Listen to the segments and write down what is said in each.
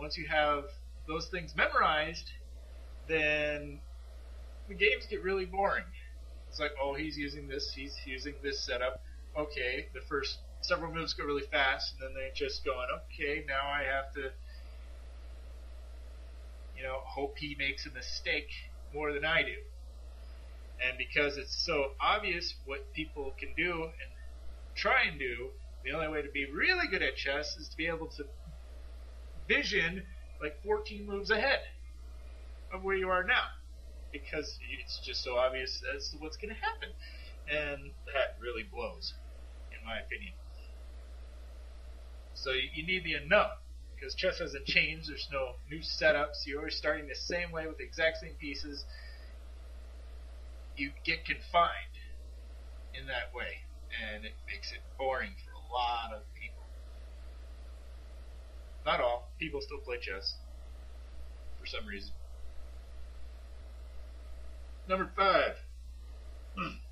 once you have those things memorized, then the games get really boring. It's like, oh, he's using this setup. Okay, the first several moves go really fast, and then they're just going, okay, now I have to, hope he makes a mistake more than I do. And because it's so obvious what people can do and try and do, the only way to be really good at chess is to be able to vision like 14 moves ahead of where you are now, because it's just so obvious as to what's going to happen. And that really blows, in my opinion. So you need the enough, because chess hasn't changed. There's no new setups. You're always starting the same way with the exact same pieces. You get confined in that way, and it makes it boring for a lot of people. Not all. People still play chess for some reason. Number 5.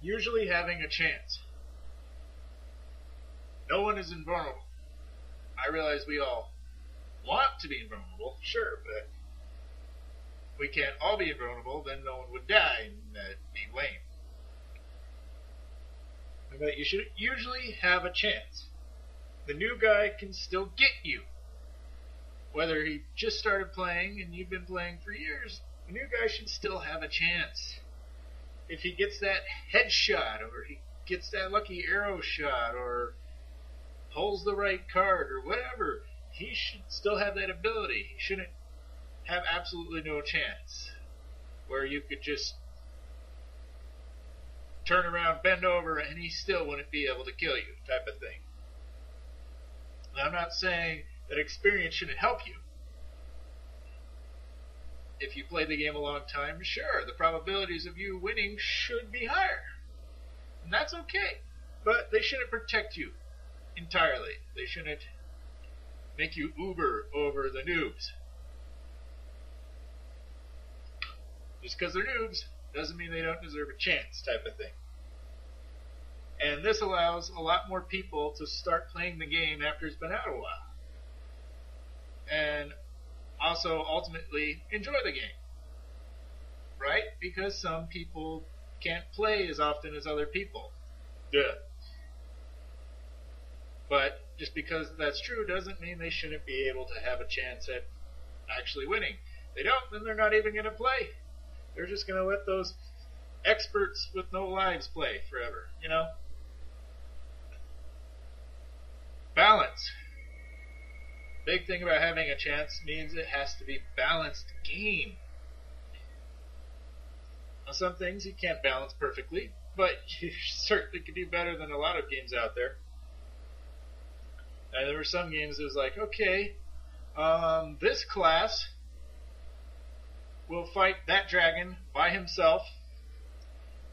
Usually having a chance. No one is invulnerable. I realize we all want to be invulnerable, sure, but we can't all be invulnerable, then no one would die, and that'd be lame. But you should usually have a chance. The new guy can still get you. Whether he just started playing and you've been playing for years, the new guy should still have a chance. If he gets that headshot, or he gets that lucky arrow shot, or pulls the right card, or whatever, he should still have that ability. He shouldn't have absolutely no chance, where you could just turn around, bend over, and he still wouldn't be able to kill you, type of thing. Now, I'm not saying that experience shouldn't help you. If you play the game a long time, sure, the probabilities of you winning should be higher. And that's okay. But they shouldn't protect you entirely. They shouldn't make you uber over the noobs. Just because they're noobs doesn't mean they don't deserve a chance, type of thing. And this allows a lot more people to start playing the game after it's been out a while. And also ultimately enjoy the game. Right? Because some people can't play as often as other people. Duh. But just because that's true doesn't mean they shouldn't be able to have a chance at actually winning. If they don't, then they're not even going to play. They're just going to let those experts with no lives play forever, Balance. Big thing about having a chance means it has to be balanced game. Now, some things you can't balance perfectly, but you certainly can do better than a lot of games out there. And there were some games that was like, okay, this class will fight that dragon by himself,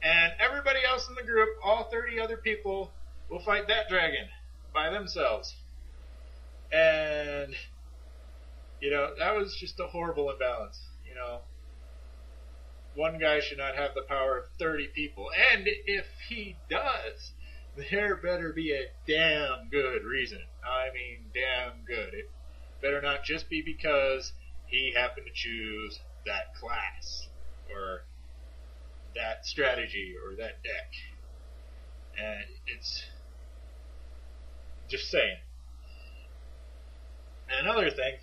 and everybody else in the group, all 30 other people, will fight that dragon by themselves. And, that was just a horrible imbalance, One guy should not have the power of 30 people. And if he does, there better be a damn good reason. I mean, damn good. It better not just be because he happened to choose that class, or that strategy, or that deck. And it's just saying. And another thing,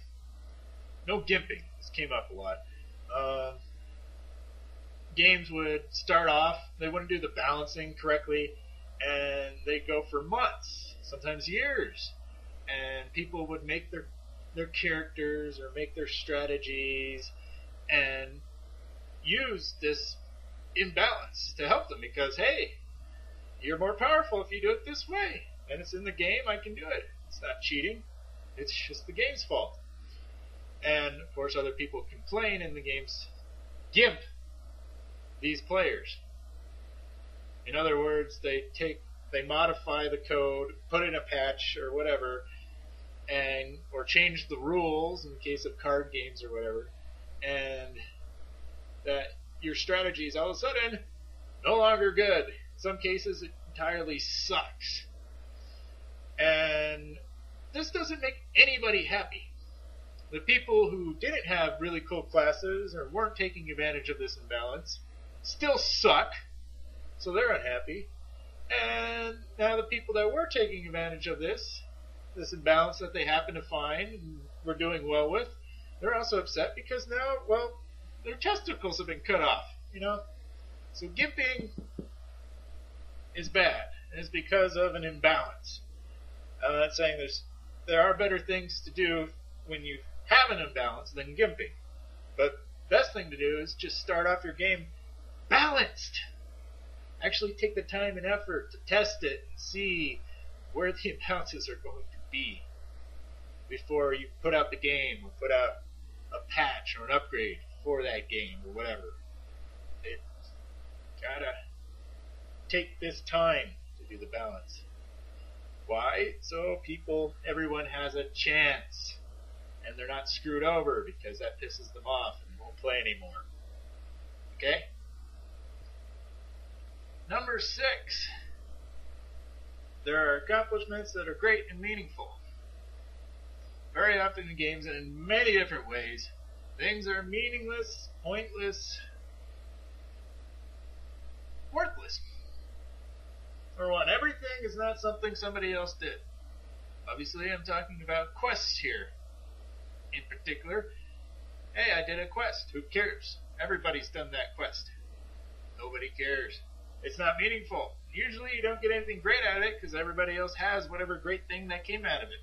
no gimping. This came up a lot. Games would start off, they wouldn't do the balancing correctly, and they'd go for months, sometimes years. And people would make their characters or make their strategies and use this imbalance to help them, because, hey, you're more powerful if you do it this way. And it's in the game, I can do it. It's not cheating. It's just the game's fault. And, of course, other people complain, and the games gimp these players. In other words, they modify the code, put in a patch or whatever, or change the rules in the case of card games or whatever, and that your strategy is all of a sudden no longer good. In some cases, it entirely sucks. And this doesn't make anybody happy. The people who didn't have really cool classes or weren't taking advantage of this imbalance still suck, so they're unhappy. And now the people that were taking advantage of this imbalance that they happen to find and were doing well with, they're also upset because now, well, their testicles have been cut off, you know? So gimping is bad, and it's because of an imbalance. I'm not saying there are better things to do when you have an imbalance than gimping. But the best thing to do is just start off your game balanced. Actually take the time and effort to test it and see where the imbalances are going to be before you put out the game or put out a patch or an upgrade for that game or whatever. It's gotta take this time to do the balance. Why? So everyone has a chance and they're not screwed over because that pisses them off and won't play anymore. Okay? Number 6. There are accomplishments that are great and meaningful. Very often in games and in many different ways, things are meaningless, pointless, worthless. For one, everything is not something somebody else did. Obviously, I'm talking about quests here. In particular, hey, I did a quest. Who cares? Everybody's done that quest. Nobody cares. It's not meaningful. Usually you don't get anything great out of it because everybody else has whatever great thing that came out of it.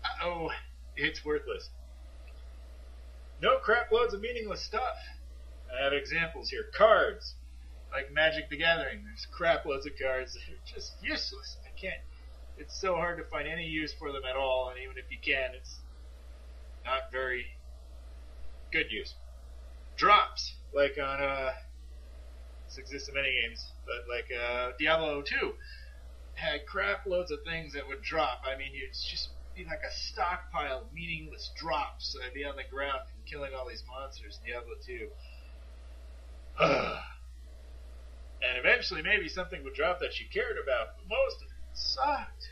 Uh-oh, it's worthless. No crap loads of meaningless stuff. I have examples here. Cards. Like Magic the Gathering. There's crap loads of cards that are just useless. It's so hard to find any use for them at all, and even if you can, it's not very good use. Drops. Like on, this exists in many games, but like Diablo 2 had crap loads of things that would drop. I mean, you'd just be like a stockpile of meaningless drops that'd be on the ground from killing all these monsters in Diablo 2. And eventually maybe something would drop that you cared about, but most of it sucked.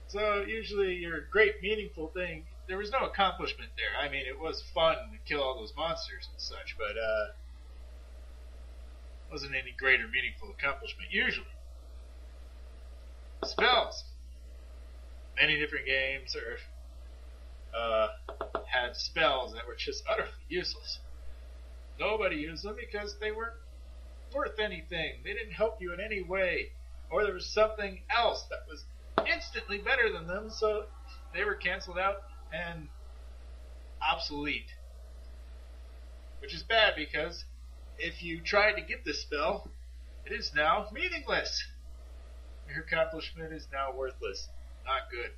So usually your great meaningful thing, there was no accomplishment there. I mean, it was fun to kill all those monsters and such, but wasn't any great or meaningful accomplishment usually. Spells. Many different games had spells that were just utterly useless. Nobody used them because they weren't worth anything. They didn't help you in any way. Or there was something else that was instantly better than them, so they were canceled out and obsolete. Which is bad because if you tried to get this spell, it is now meaningless. Your accomplishment is now worthless. Not good.